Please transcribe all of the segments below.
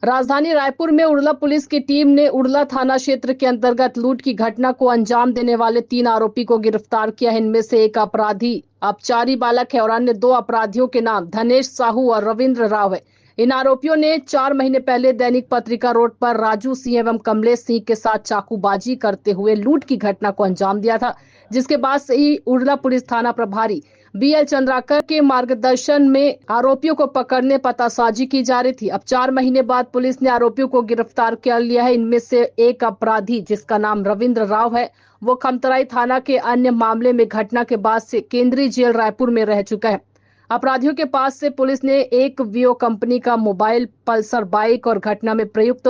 राजधानी रायपुर में उड़ला पुलिस की टीम ने उड़ला थाना क्षेत्र के अंतर्गत लूट की घटना को अंजाम देने वाले 3 आरोपी को गिरफ्तार किया है। इनमें से एक अपराधी अपचारी बालक है और अन्य 2 अपराधियों के नाम धनेश साहू और रविंद्र राव है। इन आरोपियों ने 4 महीने पहले दैनिक पत्रिका रोड पर राजू सिंह एवं कमलेश सिंह के साथ चाकूबाजी करते हुए लूट की घटना को अंजाम दिया था, जिसके बाद से ही उड़ला पुलिस थाना प्रभारी BL चंद्राकर के मार्गदर्शन में आरोपियों को पकड़ने पतासाजी की जा रही थी। अब 4 महीने बाद पुलिस ने आरोपियों को गिरफ्तार कर लिया है। इनमें से एक अपराधी जिसका नाम रविंद्र राव है, वो खमतराई थाना के अन्य मामले में घटना के बाद से केंद्रीय जेल रायपुर में रह चुका है। अपराधियों के पास से पुलिस ने एक वियो कंपनी का मोबाइल, पल्सर बाइक और घटना में प्रयुक्त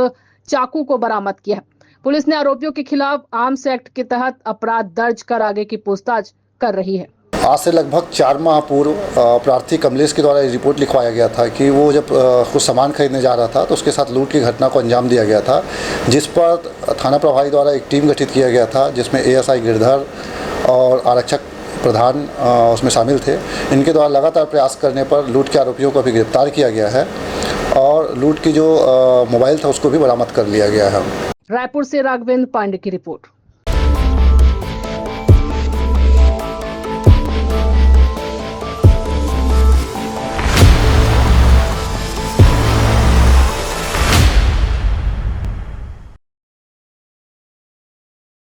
चाकू को बरामद किया है। पुलिस ने आरोपियों के खिलाफ आर्म्स एक्ट के तहत अपराध दर्ज कर आगे की पूछताछ कर रही है। आज से लगभग 4 माह पूर्व प्रार्थी कमलेश के द्वारा रिपोर्ट लिखवाया गया था कि वो जब कुछ सामान खरीदने जा रहा था तो उसके साथ लूट की घटना को अंजाम दिया गया था, जिस पर थाना प्रभारी द्वारा एक टीम गठित किया गया था, जिसमें ASI गिरधर और आरक्षक प्रधान उसमें शामिल थे। इनके द्वारा लगातार प्रयास करने पर लूट के आरोपियों को भी गिरफ्तार किया गया है और लूट की जो मोबाइल था उसको भी बरामद कर लिया गया है। रायपुर से राघवेंद्र पांडे की रिपोर्ट।